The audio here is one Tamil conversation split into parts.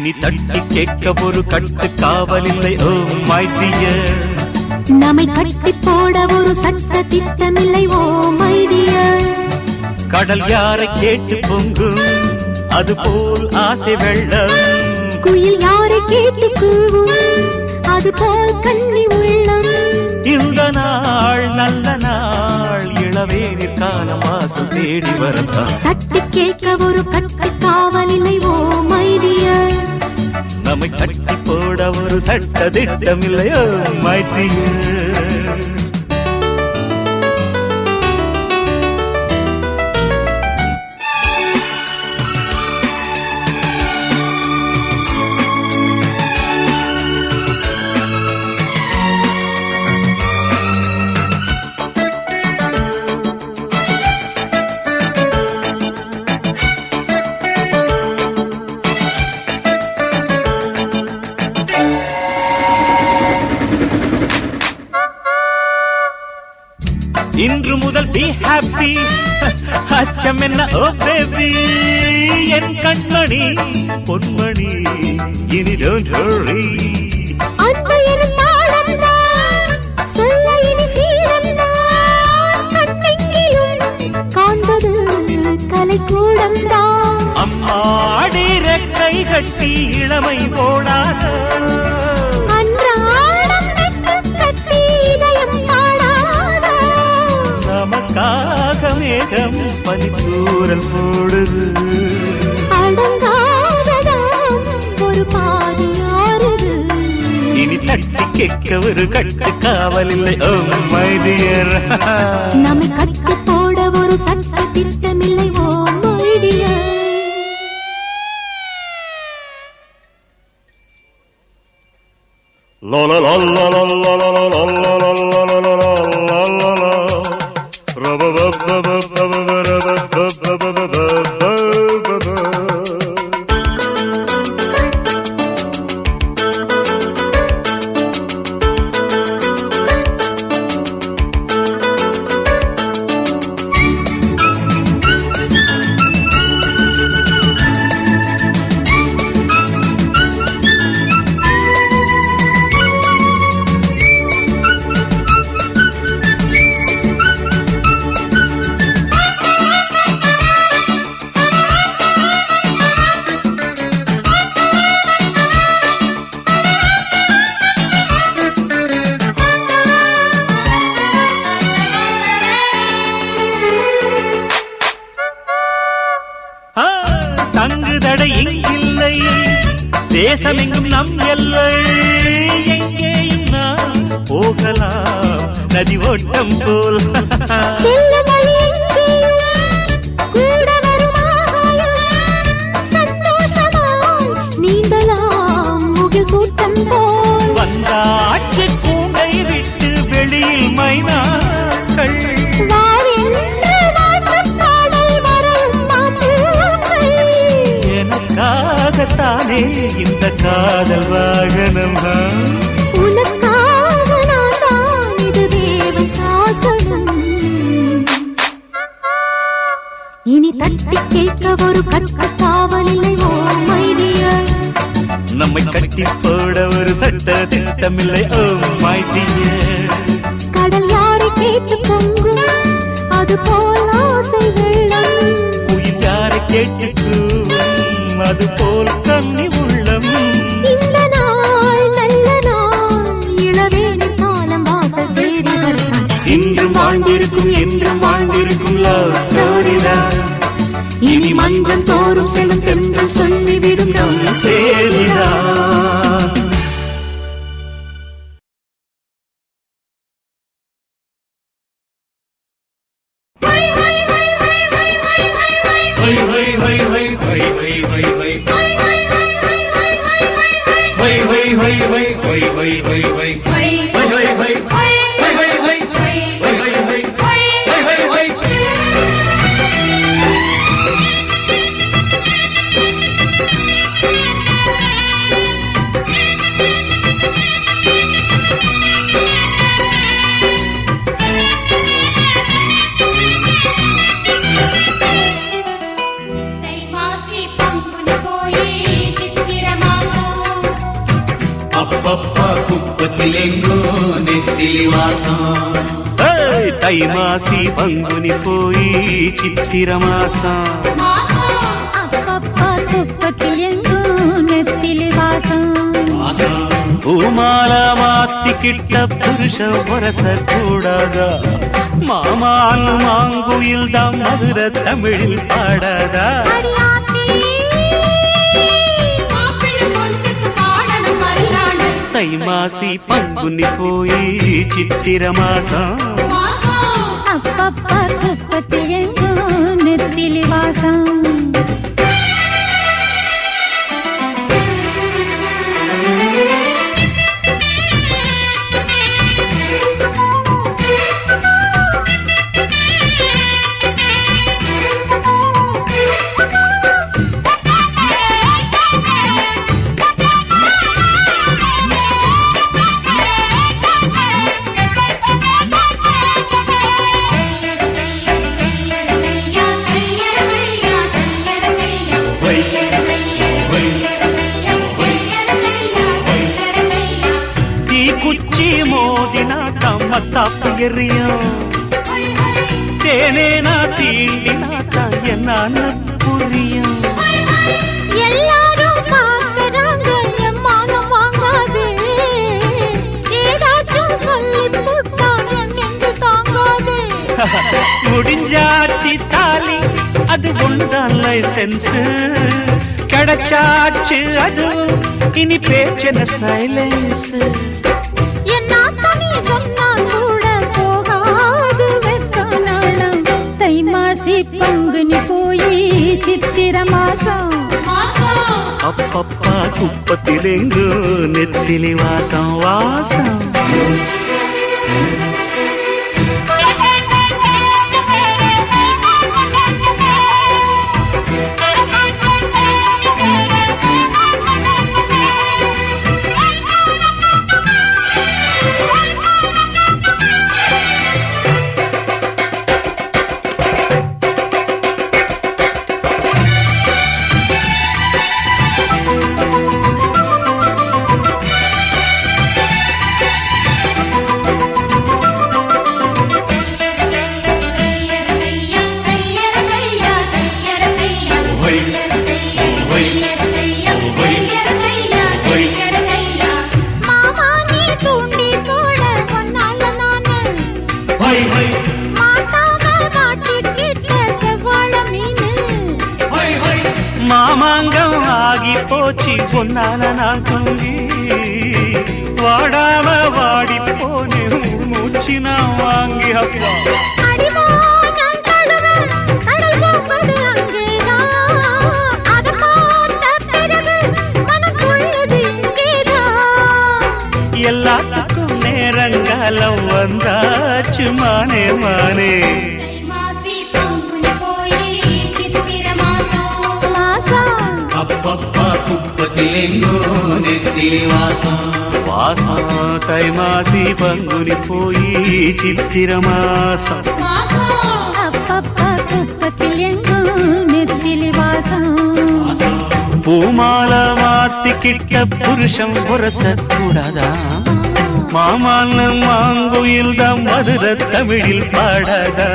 இனி தட்டி கேட்க ஒரு கட்டு காவலில்லை ஓ மை டியர். நம்மை கட்டி போட ஒரு சட்ட திட்டமில்லை ஓ மை டியர். கடல் யாரை கேட்டு பொங்கும் அதுபோல் ஆசை வெள்ளம். குயில் யாரை கேட்டு கூவும் அதுபோல் கண்ணி உள்ளம். இந்த நாள் நல்ல நாள் இளவேனிற் காலம் வாசல் தேடி வரத்தான். தட்டி கேட்க ஒரு கட்டு காவலில்லை ஓ மை டியர். நம்மை கட்டி போட ஒரு சட்ட திட்டமில்லையோ மை டியர். இன்று முதல் be happy அச்சம் என்ன ஓ பேபி. என் கண்மணி பொன்மணி இனி don't worry. அன்பு எனும் தாளம் தான் சொல்ல இனி வீரம் தான். கண்ணெங்கிலும் காண்பது கலைக்கூடம் தான். அம்மாடி ரெக்கை கட்டி இளமை போடாத. நமக்காக மேகம் பனித்தூரல் போடுது. அடங்காததாம் ஒரு பாதி ஆறுது. இனி தட்டி கேட்க ஒரு கட்டு காவலில்லை ஓ மை டியர். நம்மை கட்டி போட ஒரு சட்ட திட்டமில்லை oh my dear. La la la la la la la la la la la la la la la la. தங்குதடை இங்கில்லை தேசமெங்கும் நம் எல்லை. எங்கேயும் நாம் போகலாம் நதி ஓட்டம் போல். நீந்தலாம் முகில் கூட்டம் போல். வந்தாச்சு பூங்கை விட்டு வெளியில் மைனாக்கள். எனக்காகத்தானே இந்த காதல் வாகனம். உனக்காக நான் தான் இது தேவ சாசனம். இனி தட்டி கேட்க ஒரு கட்டு காவலில்லை ஓ மை டியர். நம்மை கட்டி போட ஒரு சட்ட திட்டமில்லை ஓ மை டியர். கடல் யாரை கேட்டு பொங்கும் அது போல் ஆசை வெள்ளம். உயிர் யாரை கேட்டு அது போல் கண்ணி உள்ளம். இந்த நாள் நல்ல நாள் இளவேனிற் காலம் வாசல் தேடி வரத்தான். இன்றும் வாழ்ந்திருக்கும் என்றும் வாழ்ந்திருக்கும் லவ் ஸ்டோரிதான். இனி மன்றம் தோறும் செல்லும் தென்றல் சொல்லிவிடும் நம் சேரிதான். தை மாசி பங்குனி போய் சித்திர மாசம் அப்பப்பா குப்பத்தில் எங்கும் நெத்திலி வாசம் பூமால மாத்திக்கிட்ட புருஷ வரச கூடாதா மாமான்னு மாங்குயில் தான் மதுர தமிழில் பாடாதா தை மாசி பங்குனி போய் சித்திர மாசம் அப்பப்பா குப்பத்தில் எங்கும் நெத்திலி வாசம் மத்தாப்பு எறியும் தேனேனா தீண்டினாத்தா என்னான்னு புரியும் எல்லாரும் பார்க்கறாங்க எம்மானம் வாங்காது ஏதாச்சும் சொல்லி போட்டா என் நெஞ்சு தாங்காது முடிஞ்சாச்சு தாலி அது ஒன்றுதான் லைசன்ஸ் கிடைச்சாச்சு அது இனி பேச்சன சைலன்ஸ் பங்குனி போய் சித்திர மாசம் அப்பப்பா குப்பத்திலேங்கு நெத்திலி வாசம் வாசம் மாமாங்கம் ஆகி போச்சு பொன்னால நான் தூங்கி வாடாம வாடி போனே மூச்சு நான் வாங்கி அப்பா எல்லாத்துக்கும் நேரங்காலம் வந்தாச்சு மானே மானே அப்பப்பா குப்பத்திலேங்கோ நெத்திலி வாசம் வாசம் தை மாசி பங்குனி போய் சித்திர மாசம் அப்பப்பா குப்பத்தில் எங்கும் நெத்திலி வாசம் பூமால மாத்திக்கிட்ட புருஷம் புரச கூடாதா மாமான்னு மாங்குயில் தான் மதுர தமிழில் பாடாதா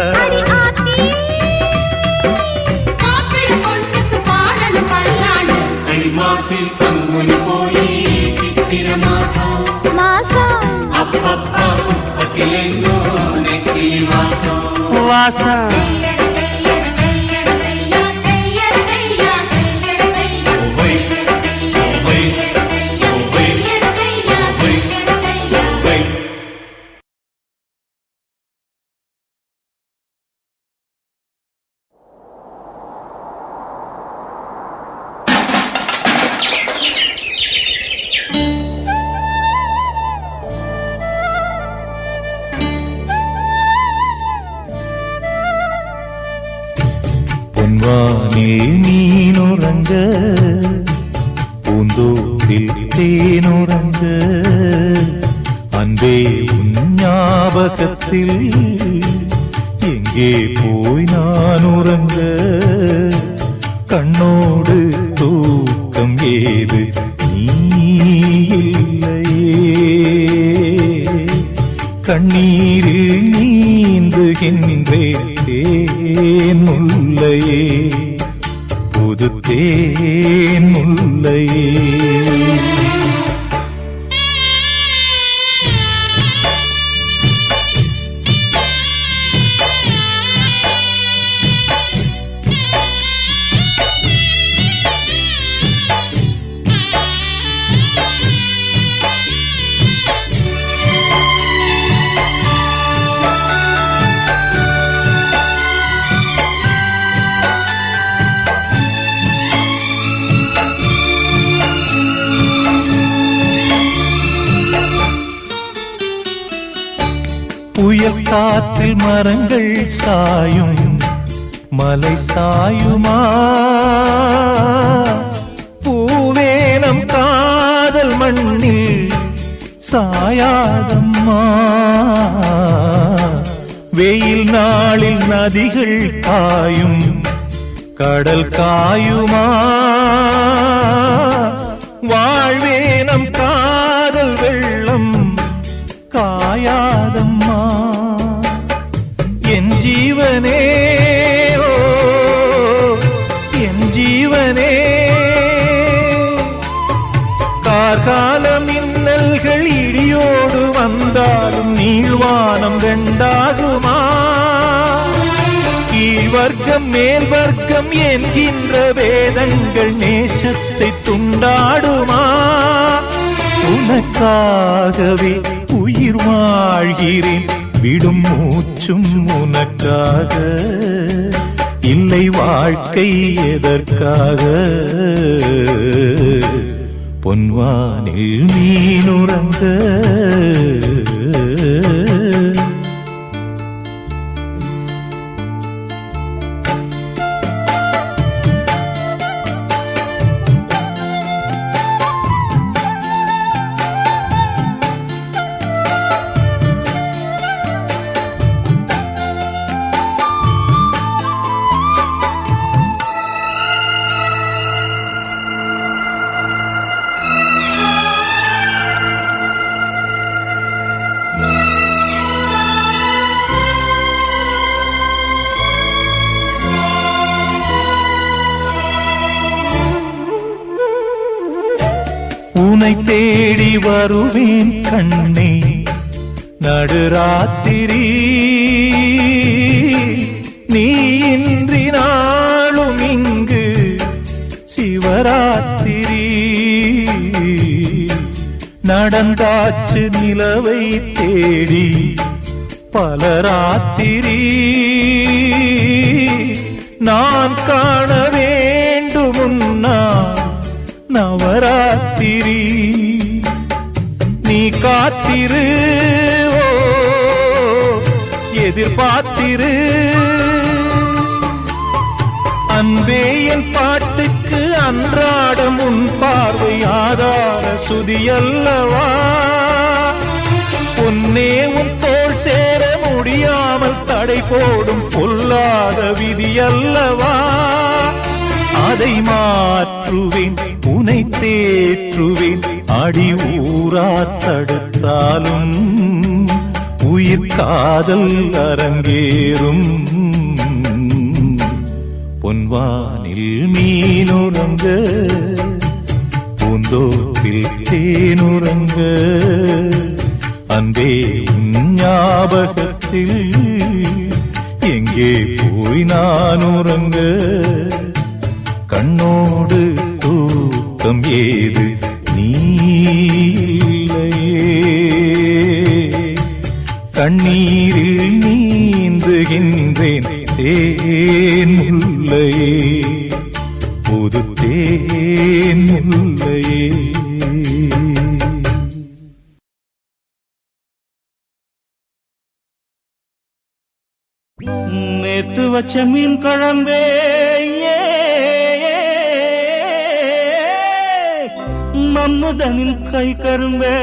மாசி பங்குனி போய் சித்திர மாசம் அப்பப்பா குப்பத்திலேங்கோ நெத்திலி வாசம் வாசம் பொன்வானில் மீனுறங்க பூந்தோப்பில் தேனுறங்க அன்பே உன் ஞாபகத்தில் எங்கே போய் நான் உறங்க கண்ணோடு தூக்கம் ஏது நீ இல்லையே கண்ணீரில் நீந்துகின்றேன் தேன் முல்லையே புது தேன் முல்லையே. புயல் காற்றில் மரங்கள் சாயும் மலை சாயுமா பூவேனம் காதல் மண்ணில் சாயாதம்மா வெயில் நாளில் நதிகள் காயும் கடல் காயுமா வாழ்வேனம் காதல் வெள்ளம் காயாதம்மா என் ஜீவனே ஓ என் ஜீவனே கார்கால மின்னல்கள் இடியோடு வந்தாலும் நீள்வானம் ரெண்டாகுமா கீழ் வர்க்கம் மேல் வர்க்கம் என்கின்ற வேதங்கள் நேசத்தை துண்டாடுமா உனக்காகவே உயிர் வாழ்கிறேன் விடும் மூச்சும் உனக்காக இல்லை வாழ்க்கை எதற்காக பொன்வானில் மீனுறங்க உனை தேடி வருவேன் கண்ணே நடுராத்திரி நீ இன்றி நாளும் இங்கு சிவராத்திரி நடந்தாச்சு நிலவை தேடி பலராத்திரி நான் காண வேண்டுமுன்னா நவராத்திரி நீ காத்திரு ஓ எதிர்பார்த்திரு அன்பே என் பாட்டுக்கு அன்றாடம் உன் பார்வை ஆதார சுதியல்லவா பொன்னே உன் தோள் சேர முடியாமல் தடை போடும் பொல்லாத விதியல்லவா அதை மாற்றுவேன் உனை தேற்றுவேன் அடி ஊரா தடுத்தாலும் உயிர் காதல் அரங்கேறும் பொன்வானில் மீனுறங்க பூந்தோப்பில் தேனுறங்க அன்பே ஞாபகத்தில் எங்கே போய் நான் உறங்க கண்ணோடு தூக்கம் ஏது நீலையே கண்ணீரில் நீந்துகின்றேன் தேன் முல்லையே புது தேன் முல்லையே. நேத்து வச்ச மீன் குழம்பே மம்முதனின் கை கரும்பே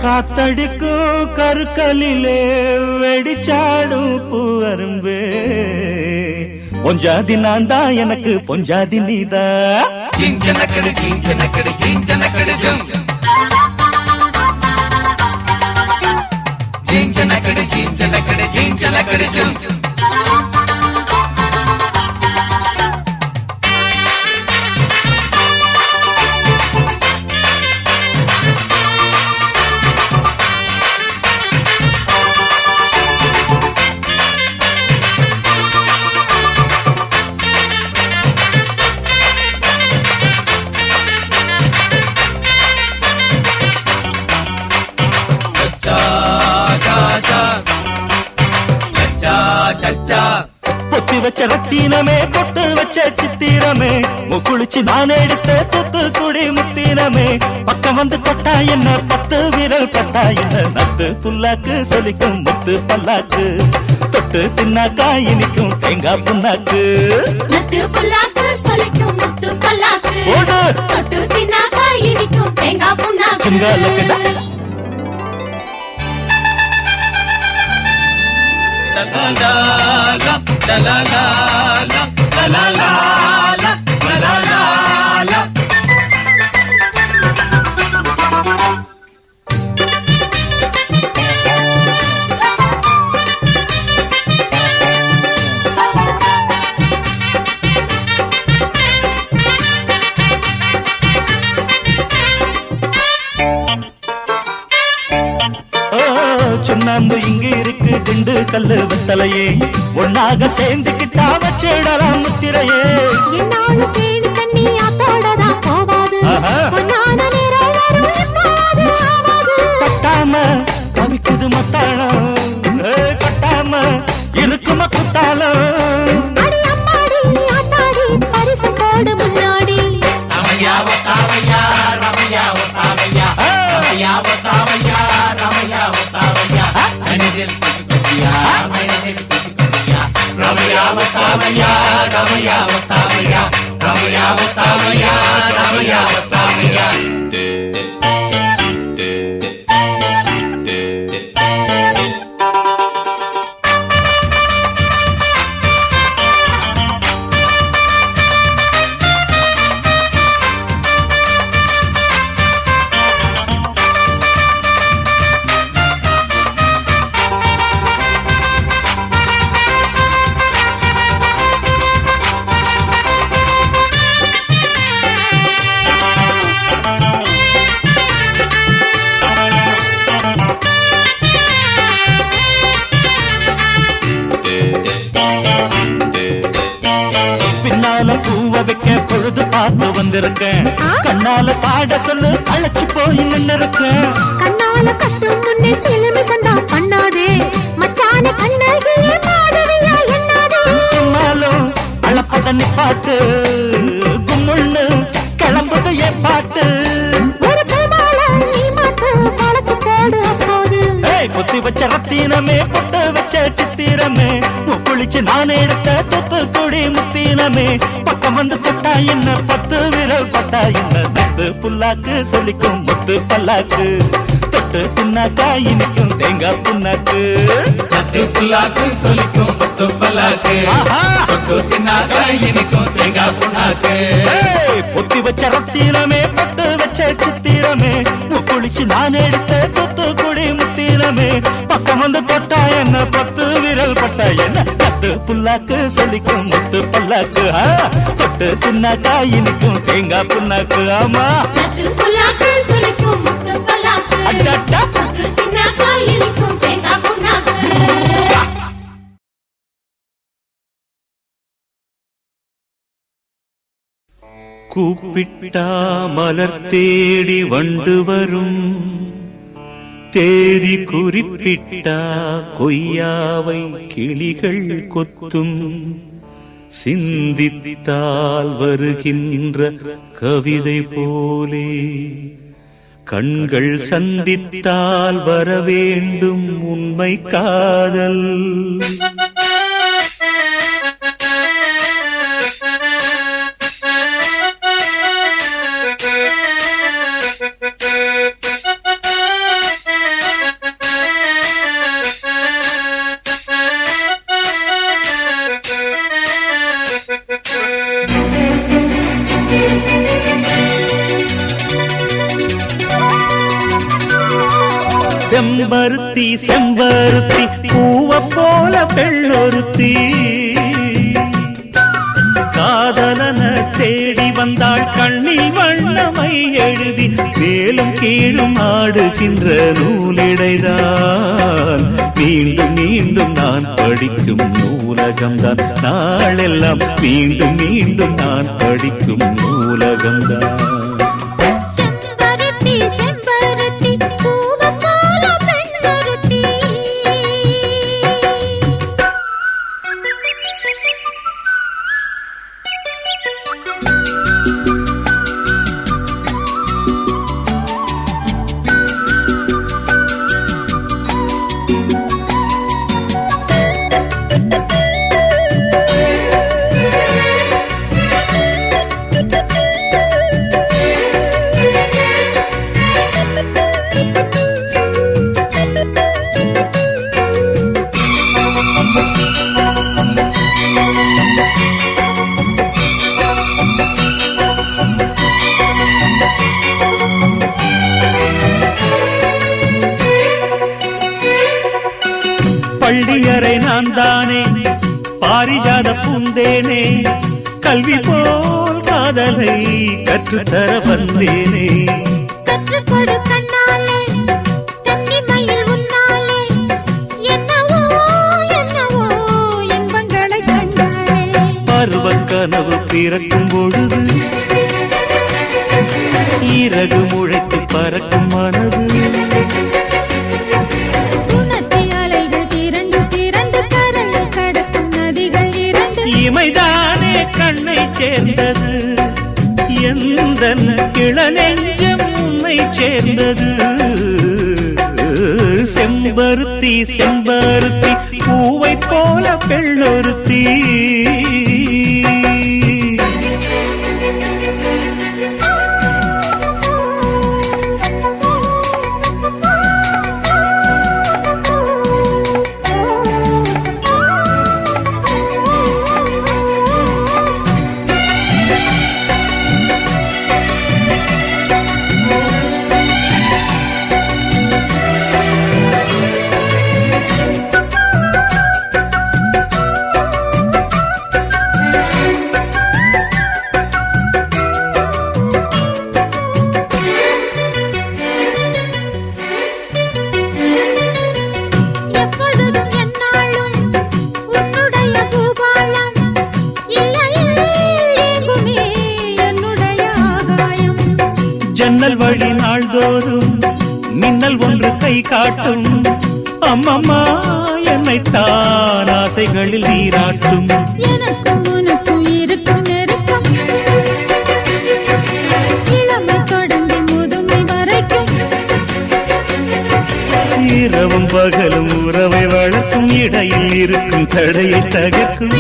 காத்தடிக்கும் கருக்கலிலே வெடிச்சாடும் பூவரும்பே பொஞ்சாதி நான் தான் எனக்கு பொஞ்சாதி நீதா ஜிஞ்சனக்கடு ஜிஞ்சனக்கடு ஜிஞ்சனக்கடு ஜம் தக்கடிச்சும் பொத்தி வச்ச ரத்தினமே பொட்டு வச்ச சித்திரமே முக்குளிச்சு நான் எடுத்த தூத்துக்குடி முத்தினமே பக்கம் வந்து தொட்டா என்ன 10 விரல் பட்டா என்ன நத்து புல்லாக்கு சொலிக்கும் முத்து பல்லாக்கு தொட்டு தின்னாக்கா இனிக்கும் தேங்காய் புண்ணாக்கு நத்து புல்லாக்கு சொலிக்கும் முத்து பல்லாக்கு ஓடு தொட்டு தின்னாக்கா இனிக்கும் தேங்காய் புண்ணாக்கு சிங்காலக்கடா சுண்ணாம்பு இங்க இருக்கு திண்டு கல்லு வத்தலையே ஒன்னாக சேர்ந்துக்கிட்டா வச்சிடலாம் முத்திரையே என்னாலும் தேடி தண்ணி ஆத்தோடதான் போவாது பொன்னான நேரம் வரும் எப்போது ஆவாது கட்டாம கவிக்குது மத்தாளம் கட்டாம இருக்கும குத்தாளம் அடி அம்மாடி ஆத்தாடி பரிசு போடு முன்னாடி ரமையா ஒத்தாவையா ரமையா ஒத்தாவையா ரமையா ஒத்தாவையா ரமையா ஒத்தாவையா மனதில் குதியா மனதில் குதியா ரமையா ஒத்தாவையா ரமையா ஒத்தாவையா ரமையா ஒத்தாவையா ரமையா ஒத்தாவையா பூவ வைக்க பொழுது பார்த்து வந்திருக்கேன் கண்ணால சாட சொல்லு அழைச்சு போய் நின்று இருக்கேன் கண்ணால கட்டும் முன்னே சிலுமி சண்டா பண்ணாதே மச்சான கண்ணகியே பாடவியா என்னாதே சொன்னாலும் அழப்பத நிப்பாட்டு கும்முன்னு கிளம்புது என் பாட்டு ஒரு பூமால நீ மாத்து பழச்சு போடு அப்போது பொத்தி வச்ச ரத்தினமே பொட்டு வச்ச சித்திரமே குளிச்சு நான் எடுத்த தூத்துக்குடி முத்தினமே பக்கம் வந்து தொட்டா என்ன 10 விரல் பட்டா என்ன நத்து புல்லாக்கு சொல்லிக்கும் முத்து பல்லாக்கு தொட்டு தின்னாக்கா இனிக்கும் தேங்காய் புண்ணாக்கு நத்து புல்லாக்கு சொல்லிக்கும் முத்து பல்லாக்கு தொட்டு தின்னாக்கா இனிக்கும் தேங்காய் புண்ணாக்கு பொத்தி வச்ச ரத்தினமே பொட்டு வச்ச சித்திரமே குளிச்சு நான் எடுத்த தூத்துக்குடி முத்தினமே பக்கம் வந்து தொட்டா என்ன 10 விரல் பட்டா என்ன நத்து புல்லாக்கு சொல்லிக்கும் முத்து பல்லாக்கு தொட்டு தின்னாக்கா இனிக்கும் தேங்காய் புண்ணாக்கு ஆமா நத்து புல்லாக்கு சொலிக்கும் முத்து பல்லாக்கு அடடா. தொட்டு தின்னாக்கா இனிக்கும் தேங்காய் புண்ணாக்கு கூப்பிட்டா மலர் தேடி வண்டு வரும் தேதி குறிப்பிட்டா கொய்யாவை கிளிகள் கொத்தும் சிந்தித்தால் வருகின்ற கவிதை போலே கண்கள் சந்தித்தால் வரவேண்டும் உண்மை காதல் செம்பருத்தி செம்பருத்தி பூவ போல பெண்ணொருத்தி காதலன தேடி வந்தாள் கண்ணில் வண்ணமை எழுதி மேலும் கீழும் ஆடுகின்ற நூலிடைதான் மீண்டும் மீண்டும் நான் படிக்கும் நூலகம்தான் நாளெல்லாம் மீண்டும் மீண்டும் நான் படிக்கும் நூலகம்தான் செம்பருத்தி செம்பருத்தி பூவ போல பெண்ணொருத்தி பள்ளியறை நான் தானே பாரிஜாத பூந்தேனே கல்வி போல் காதலை கற்றுத்தர வந்தேனே கற்றுக்கொடு கண்ணாலே தன்னிமையில் உன்னாலே என்னவோ என்னவோ இன்பங்களை கண்டாலே பருவ கனவு பிறக்கும் பொழுது இறகு முளைத்து பறக்கும் மனது இமைதானே கண்ணை சேர்ந்தது எந்த இளநெஞ்சம் உன்னை சேர்ந்தது செம்பருத்தி செம்பருத்தி பூவை போல பெண்ணொருத்தி ஜன்னல் வழி நாள்தோறும் மின்னல் ஒன்று கை காட்டும் அம்மம்மா என்னைத்தான் ஆசைகளில் நீராட்டும் எனக்கும் உனக்கும் இருக்கும் நெருக்கம் இளமை தொடங்கி முதுமை வரைக்கும் இரவும் பகலும் உறவை வளர்க்கும் இடையில் இருக்கும் தடையை தகர்க்கும்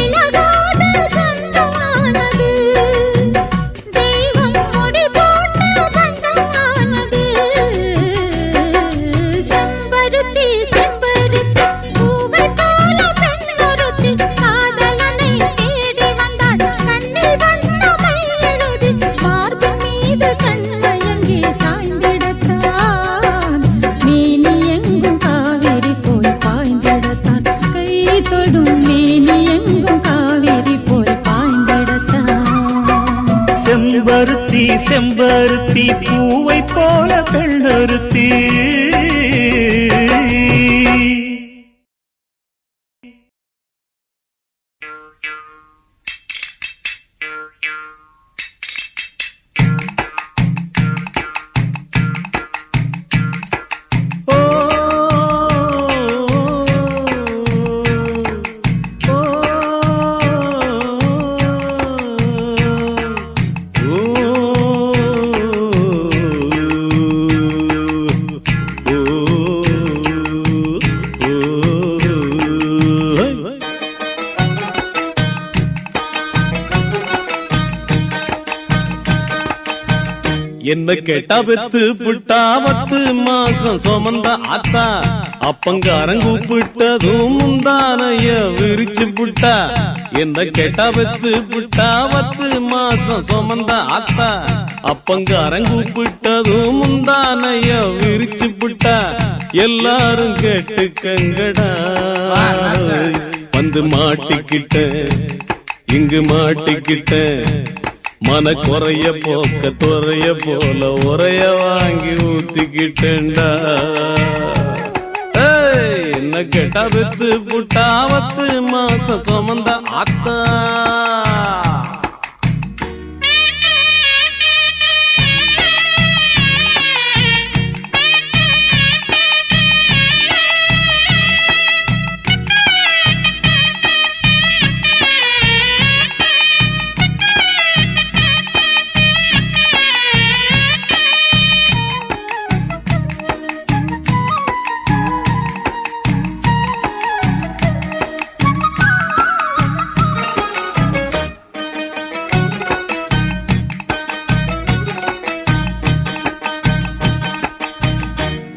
செம்பருத்தி செம்பருத்தி பூவை போல பெண்ணொருத்தி என்ன கேட்டா பெத்து புட்டா 10 மாசம் சுமந்த ஆத்தா அப்பங்காரன் கூப்பிட்டதும் முந்தானைய விரிச்சு புட்டா என்ன கேட்டா பெத்து புட்டா 10 மாசம் சுமந்த ஆத்தா அப்பங்காரன் கூப்பிட்டதும் முந்தானைய விரிச்சு புட்டா எல்லாரும் கேட்டுக்கங்கடா வந்து மாட்டிக்கிட்ட இங்கு மாட்டிக்கிட்ட மன குறைய போக்க துறைய போல உரைய வாங்கி ஊத்திக்கிட்டேன்டா என்ன கேட்டா பெத்து புட்டா 10 மாசம் சுமந்த ஆத்தா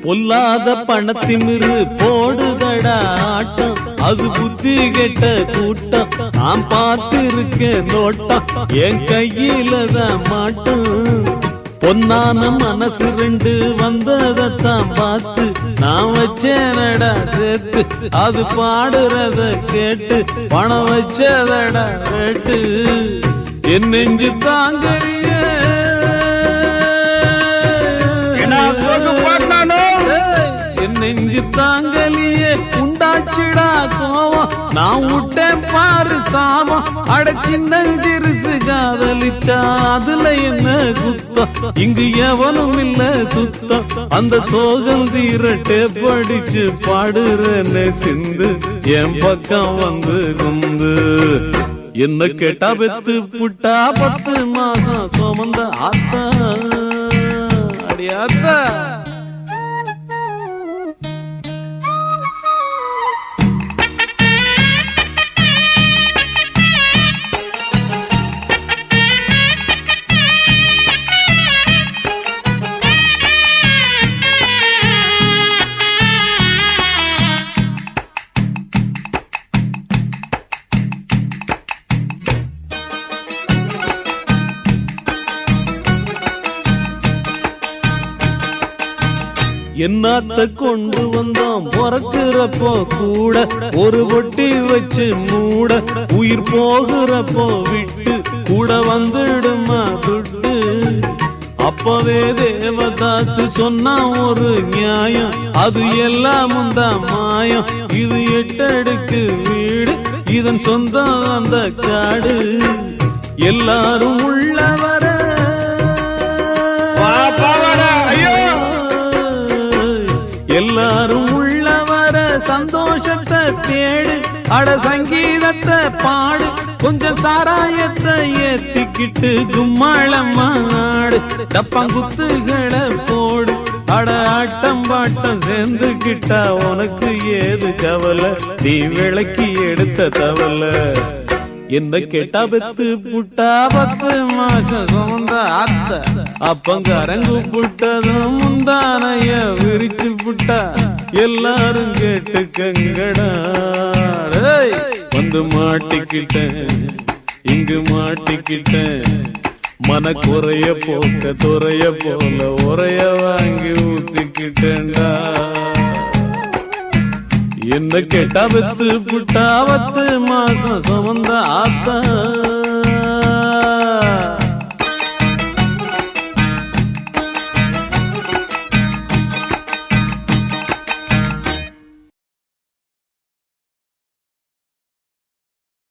பொல்லாத பணத்திமிரு போடுதடா ஆட்டம் அது புத்தி கெட்ட கூட்டம் நான் பார்த்திருக்க நோட்டம் என் கையில தான் மாட்டம் பொன்னான மனசு 2 வந்ததான் பார்த்து நான் வச்சேனடா சேர்த்து அது பாடுறத கேட்டு பணம் வச்சதடா கேட்டு என் நெஞ்சு தாங்கறிய நெஞ்சு தாங்கலியே உண்டாச்சிடா கோவம் நான் விட்டேன் பாரு சாமம் அட சின்னஞ்சிறுசு காதலிச்சா அதுல என்ன குத்தம் இங்கு எவனும் இல்ல சுத்தம் அந்த சோகம் தீரட்டே படிச்சு பாடுறேன்னு சிந்து என் பக்கம் வந்து குந்து என்ன கேட்டா பெத்து புட்டா 10 மாசம் சுமந்த ஆத்தா அடியாத்தா என்னத்த கொண்டு வந்தோம் பிறக்கிறப்போ கூட ஒரு பொட்டி வச்சு மூட உயிர் போகிறப்போ விட்டு கூட வந்துடுமா துட்டு அப்பவே தேவதாச்சு சொன்னா ஒரு நியாயம் அது எல்லாமும் தான் மாயம் இது 8 அடுக்கு வீடு இதன் சொந்தம் அந்த காடு எல்லாரும் உள்ளவர எல்லாரும் உள்ளவர சந்தோஷத்தை தேடு அட சங்கீதத்தை பாடு கொஞ்சம் சாராயத்தை ஏத்திக்கிட்டு கும்மாளம் ஆடு டப்பாங்குத்துகளை போடு அட ஆட்டம் பாட்டம் சேர்ந்துக்கிட்டா உனக்கு ஏது கவலை நீ விளக்கி எடுத்த தவலை என்ன கேட்டா பெத்து புட்டா 10 மாசம் சுமந்த ஆத்த அப்பங்க அரங்கு புட்டதும் முந்தானைய விரிச்சு புட்டா எல்லாரும் கேட்டுக்கங்கடா வந்து மாட்டிக்கிட்டேன் இங்கு மாட்டிக்கிட்டேன் மன குறைய போக்க துறைய போல உரைய வாங்கி ஊத்திக்கிட்டேன்டா என்ன கேட்டா பெத்து புட்டா 10 மாசம் சுமந்த ஆத்தா